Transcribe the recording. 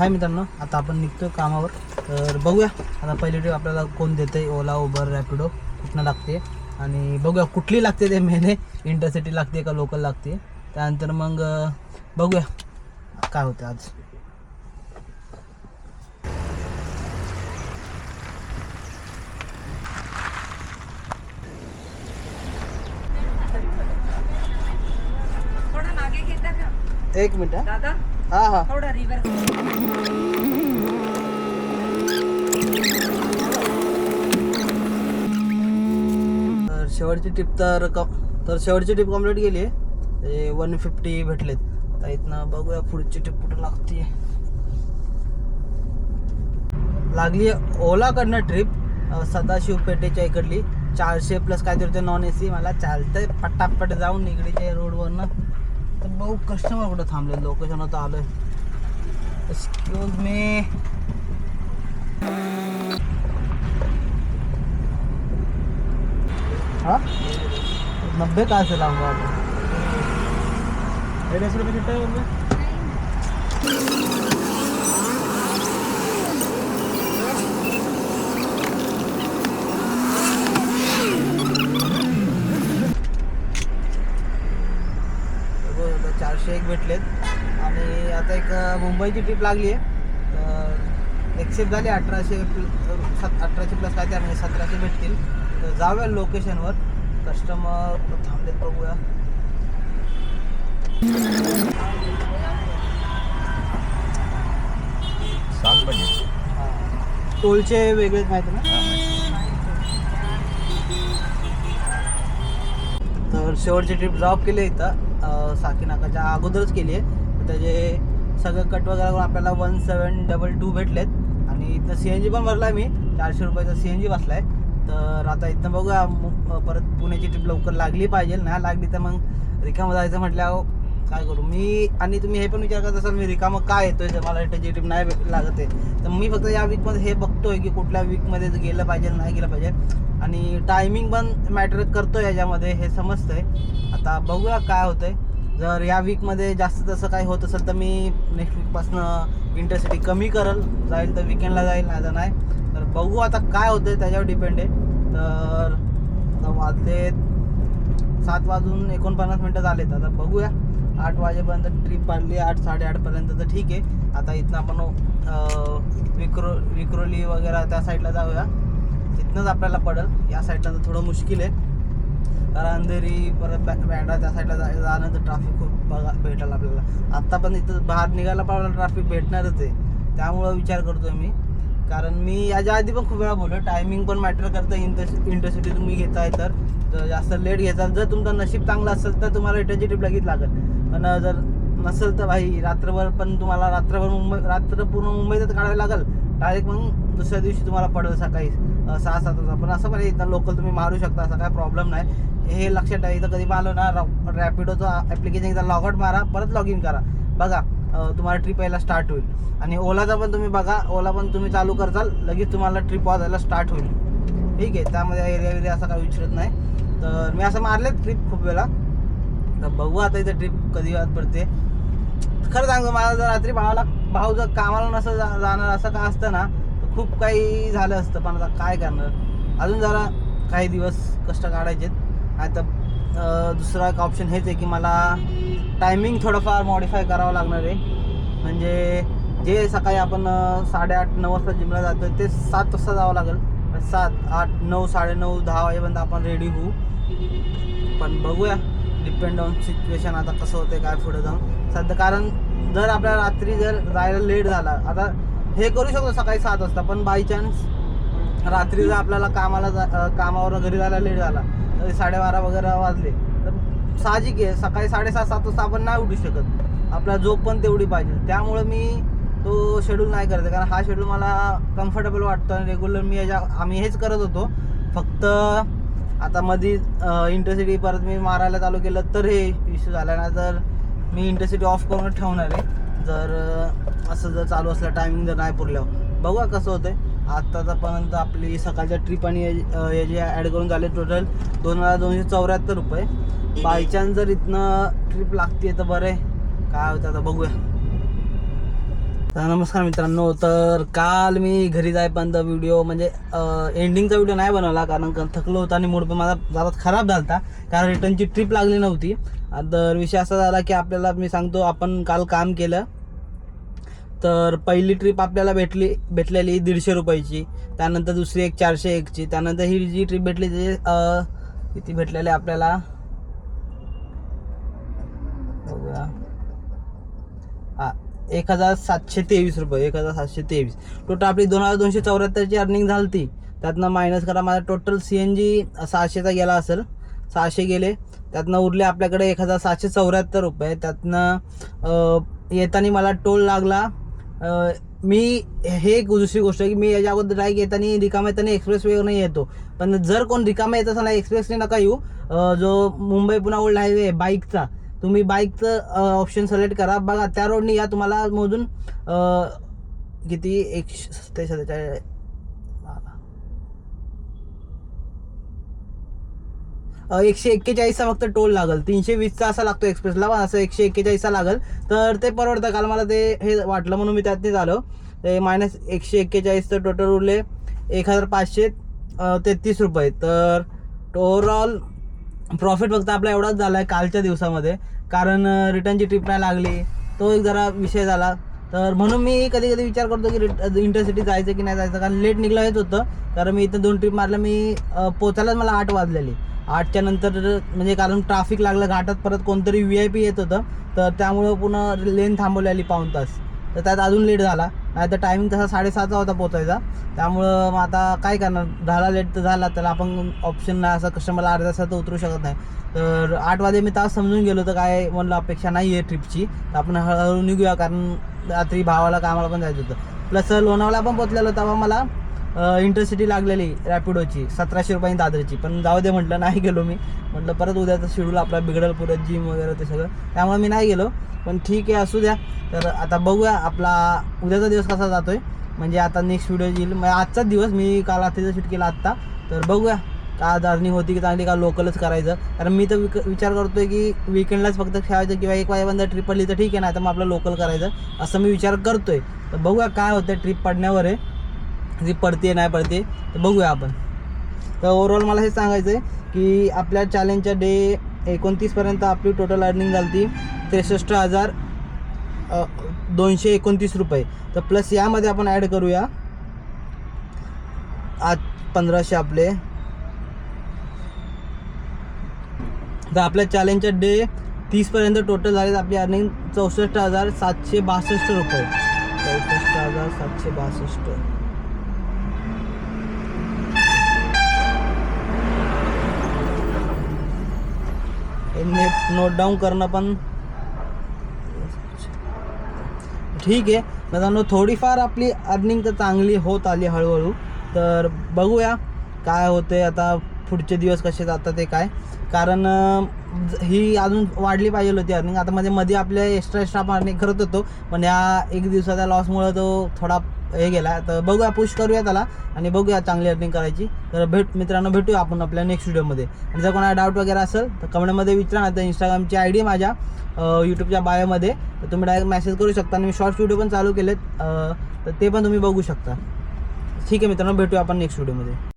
हाय मित्रांनो, आता आपण निघतो कामावर. तर बघूया आता पहिली ट्रिप आपल्याला कोण देते, ओला, उबर, रॅपिडो कुठनं लागते आणि बघूया कुठली लागते ते मेने, इंटरसिटी लागते का लोकल लागते. त्यानंतर मग बघूया काय होतं आज. थोडं मागे घेता का एक मिनिट. दादा? हां हां थोडं रिव्हर. तर शेवटची ट्रिप तर शेवटची ट्रिप कंप्लीट केली आहे. 150 भेटलेत. आता इथनं बघूया पुढची ट्रिप कुठं लागते. लागली ओलाकडनं ट्रिप सदाशिव पेठेच्या इकडली 400 प्लस काहीतरी ते नॉन AC. मला चालतंय पटापट जाऊन निगडीच्या रोडवरनं. तर भाऊ कस्टमर कुठं थांबले, लोकेशन होतं आलोय. Excuse me. हाँ 90 कहाँ से लाऊंगा आप? 150 रुपये कितना है उनमें? बघा 401 भेटलेत. आणि आता एक मुंबईची ट्रिप लागली आहे. तर एक्सेप्ट झाली 1800 प्लस काय त्या म्हणजे 1700 भेटतील. तर जाऊया लोकेशनवर. कस्टमर थांबलेत, बघूया. टोलचे वेगळेच माहिती ना. तर शेवटची ट्रिप ड्रॉप केली इथं साकीनाकाच्या अगोदरच केली आहे. तर त्याचे सगळं कट वगैरे करून आपल्याला 1722 भेटलेत. आणि इथं CNG पण भरला आहे मी. 400 रुपयाचा CNG बसला आहे. तर आता इथं बघूया परत पुण्याची ट्रिप लवकर लागली पाहिजे. नाही लागली तर मग रिकामं जायचं म्हटल्यावर काय करू मी. आणि तुम्ही हे पण विचार करत असाल मी रिकामं काय येतोय जर मला रिटर्नची ट्रिप नाही लागत आहे. तर मी फक्त या वीकमध्ये हे बघतोय की कुठल्या वीकमध्ये गेलं पाहिजे नाही गेलं पाहिजे. आणि टायमिंग पण मॅटर करतो याच्यामध्ये, हे समजतंय. आता बघूया काय होतंय. जर या वीकमध्ये जास्त तसं काही होत असेल तर मी नेक्स्ट वीकपासनं इंटरसिटी कमी करल, जाईल तर विकेंडला जाईल, नाही तर नाही. तर बघू आता काय होतं त्याच्यावर डिपेंड आहे. तर आता वाजले 7:49 झालेत. आता बघूया 8 वाजेपर्यंत ट्रिप काढली, 8-8:30 तर ठीक आहे. आता इथनं आपण विक्रोली वगैरे त्या साईडला जाऊया. तिथनंच आपल्याला पडेल. या साईडला तर थोडं मुश्किल आहे, कारण अंधेरी परत बँड्रा त्या साईडला जाणं तर ट्रॅफिक खूप भेटेल आपल्याला. आत्ता पण इथं बाहेर निघायला पाहिजे ट्रॅफिक भेटणारच आहे. त्यामुळं विचार करतोय मी, कारण मी याच्या आधी पण खूप वेळा बोललो टायमिंग पण मॅटर करतं. इंटरसिटी तुम्ही घेताय तर जास्त लेट घेताल, जर तुमचं नशीब चांगलं असेल तर तुम्हाला रिटर्नची ट्रिप लगेच लागेल. पण जर नसेल तर भाई रात्रभर पण तुम्हाला रात्र पूर्ण मुंबईतच काढावी लागेल. डायरेक्ट मग दुसऱ्या दिवशी तुम्हाला पडेल सकाळी 6-7 वाजता. पण असं पण इथं लोकल तुम्ही मारू शकता, असा काय प्रॉब्लेम नाही. हे लक्षात ठेवा. इथं कधी मारलं ना रॅपिडोचं ॲप्लिकेशन एकदा लॉग आउट मारा, परत लॉग इन करा, बघा तुम्हाला ट्रिप यायला स्टार्ट होईल. आणि ओलाचा पण तुम्ही बघा, ओला पण तुम्ही चालू करताल लगेच तुम्हाला ट्रिप वाजायला स्टार्ट होईल. ठीक आहे, त्यामध्ये एरिया असा काही विचारत नाही. तर मी असं मारले ट्रिप खूप वेळा. तर बघू आता इथं ट्रिप कधी वाज पडते. खरं सांगतो, मला जर रात्री भाऊ जर कामाला नसं जाणार असं काय असतं ना तर खूप काही झालं असतं. पण आता काय करणार, अजून जरा काही दिवस कष्ट काढायचेत. आता दुसरा एक ऑप्शन हेच आहे की मला टायमिंग थोडंफार मॉडिफाय करावं लागणार आहे. म्हणजे जे सकाळी आपण 8:30-9 वाजता जिमला जातो ते 7 वाजता जावं लागेल. 7, 8, 9, 9:30, 10 वाजेपर्यंत आपण रेडी होऊ. पण बघूया, डिपेंड ऑन सिच्युएशन आता कसं होतं काय पुढे जाऊन सध्या. कारण जर आपल्याला रात्री जर जायला लेट झाला, आता हे करू शकतो सकाळी 7 वाजता, पण बाय चान्स रात्री जर आपल्याला कामावर घरी जायला लेट झाला तरी 12:30 वगैरे वाजले तर साहजिक आहे सकाळी 6:30-7 वाजता आपण नाही उठू शकत. आपला झोप पण तेवढी पाहिजे. त्यामुळं मी तो शेड्यूल नाही करत, कारण हा शेड्यूल मला कम्फर्टेबल वाटतो आणि रेग्युलर आम्ही हेच करत होतो. फक्त आता मध्ये इंटरसिटी परत मी मारायला चालू केलं तर हे इश्यू झाला. ना तर मी इंटरसिटी ऑफ करून ठेवणार आहे जर असं जर चालू असलं टायमिंग जर नाही पुरल्यावर. बघूया कसं होतं. आत्तापर्यंत आपली सकाळच्या ट्रिप आणि याची ॲड करून झाले टोटल 2274 रुपये. बाय चान्स जर इथनं ट्रिप लागते तर बरं आहे, काय होतं आता बघूया. तर नमस्कार मित्रांनो, तर काल मी घरी जाईपर्यंत व्हिडिओ म्हणजे एंडिंगचा व्हिडिओ नाही बनवला, कारण थकलो होता आणि मूड पण माझा जरा खराब झाला होता, कारण रिटर्नची ट्रिप लागली नव्हती. तर विषय असा झाला की आपल्याला मी सांगतो, आपण काल काम केलं. तर पहिली ट्रिप आपल्याला भेटलेली 150 रुपयाची, त्यानंतर दुसरी एक 401ची, त्यानंतर ही जी ट्रिप भेटली ते किती भेटलेले आपल्याला बघूया, 1723 रुपये, 1723. टोटल आपली 2274ची अर्निंग झाली ती. त्यातनं मायनस करा, माझा टोटल CNG 600चा गेला असेल, 600 गेले. त्यातनं उरले आपल्याकडे 1774 रुपये. त्यातनं येताना मला टोल लागला. मी हे एक दुसरी गोष्ट आहे की मी याच्या अगोदर डायरेक्ट येताना रिकामा येताना एक्सप्रेसवेवरनं येतो, पण जर कोण रिकामा येत असेल ना एक्सप्रेसने नका येऊ. जो मुंबई पुणे ओल्ड हायवे आहे बाईकचा, तुम्ही बाईकचं ऑप्शन सिलेक्ट करा. बघा त्या रोडनी या, तुम्हाला मोजून किती 141चा फक्त टोल लागल. 320चा असा लागतो एक्सप्रेसला, असं 141चा लागल. तर ते परवडतं. काल मला ते हे वाटलं म्हणून मी त्यातच आलो. ते मायनस 141 तर टोटल उरले 1533 रुपये. तर ओव्हरऑल प्रॉफिट फक्त आपला एवढाच झाला आहे कालच्या दिवसामध्ये, कारण रिटर्नची ट्रिप नाही लागली, तो एक जरा विषय झाला. तर म्हणून मी कधी कधी विचार करतो की इंटरसिटी जायचं की नाही जायचं, कारण लेट निघलं येत होतं. कारण मी इथं 2 ट्रिप मारल्या, मी पोचायलाच मला 8 वाजलेली. 8च्या नंतर म्हणजे कारण ट्रॅफिक लागलं घाटात, परत कोणतरी VIP येत होतं, तर त्यामुळं पुन्हा लेन थांबवलेली पाऊण तास. तर त्यात अजून लेट झाला. नाही तर टायमिंग तसा 7:30चा होता पोचायचा. त्यामुळं मग आता काय करणार, झाला लेट तर झाला, त्याला आपण ऑप्शन नाही, असं कस्टमरला अर्ध्या तासात उतरू शकत नाही. तर 8 वाजे मी तास समजून गेलो, तर काय म्हणलं अपेक्षा नाही आहे ट्रिपची, तर आपण हळूहळू निघूया, कारण रात्री भावाला कामाला पण जायचं होतं. प्लस लोणावळा पण पोचलेलो, तेव्हा मला इंटरसिटी लागलेली रॅपिडोची 1700 रुपयांनी दादरची, पण जाऊ दे म्हटलं, नाही गेलो मी. म्हटलं परत उद्याचं शेड्यूल आपला बिघडल, पुरत जिम वगैरे ते सगळं, त्यामुळे मी नाही गेलो. पण ठीक आहे, असू द्या. तर आता बघूया आपला उद्याचा दिवस कसा जातोय, म्हणजे आता नेक्स्ट व्हिडिओ येईल. म्हणजे आजचाच दिवस, मी काल रात्रीचं शूट केला आत्ता. तर बघूया का अर्निंग होती की चांगली, का लोकलच करायचं. कारण मी तर विचार करतोय की विकेंडलाच फक्त खेळायचं, किंवा 1 वाजेपर्यंत ट्रिप पडली तर ठीक आहे, नाही तर मग आपलं लोकल करायचं, असं मी विचार करतोय. तर बघूया काय होतं, ट्रिप पडण्यावर आहे, जी पडते नाही पडते, तर बघूया आपण. तर ओव्हरऑल मला हे सांगायचं आहे की आपल्या चॅलेंजच्या डे 29पर्यंत आपली टोटल अर्निंग झाली 63,229 रुपये. तर प्लस यामध्ये आपण ॲड करूया आज 1500 आपले. तर आपल्या चॅलेंजच्या डे 30पर्यंत टोटल झाले आपली अर्निंग 64,762 रुपये. 64,762. नोट डाऊन करणं पण ठीक आहे मित्रांनो. थोडीफार आपली अर्निंग तर चांगली होत आली हळूहळू. तर बघूया काय होते आता, पुढचे दिवस कसे जातात ते काय, कारण ही अजून वाढली पाहिजे होती अर्निंग. आता मध्ये आपल्या एक्स्ट्रा आपण अर्निंग करत होतो, पण या 1 दिवसाच्या लॉसमुळे तो थोडा हे गेला. तर बघूया, पुश करूया त्याला आणि बघूया चांगली अर्निंग करायची. तर मित्रांनो भेटूया आपण आपल्या नेक्स्ट व्हिडिओमध्ये. आणि जर कोणाला डाऊट वगैरे असेल तर कमेंटमध्ये विचारा, नाही तर इंस्टाग्रामची ID माझ्या यूट्यूबच्या बायोमध्ये, तर तुम्ही डायरेक्ट मेसेज करू शकता. आणि मी शॉर्ट्स व्हिडिओ पण चालू केलेत, तर ते पण तुम्ही बघू शकता. ठीक आहे मित्रांनो, भेटूया आपण नेक्स्ट व्हिडिओमध्ये.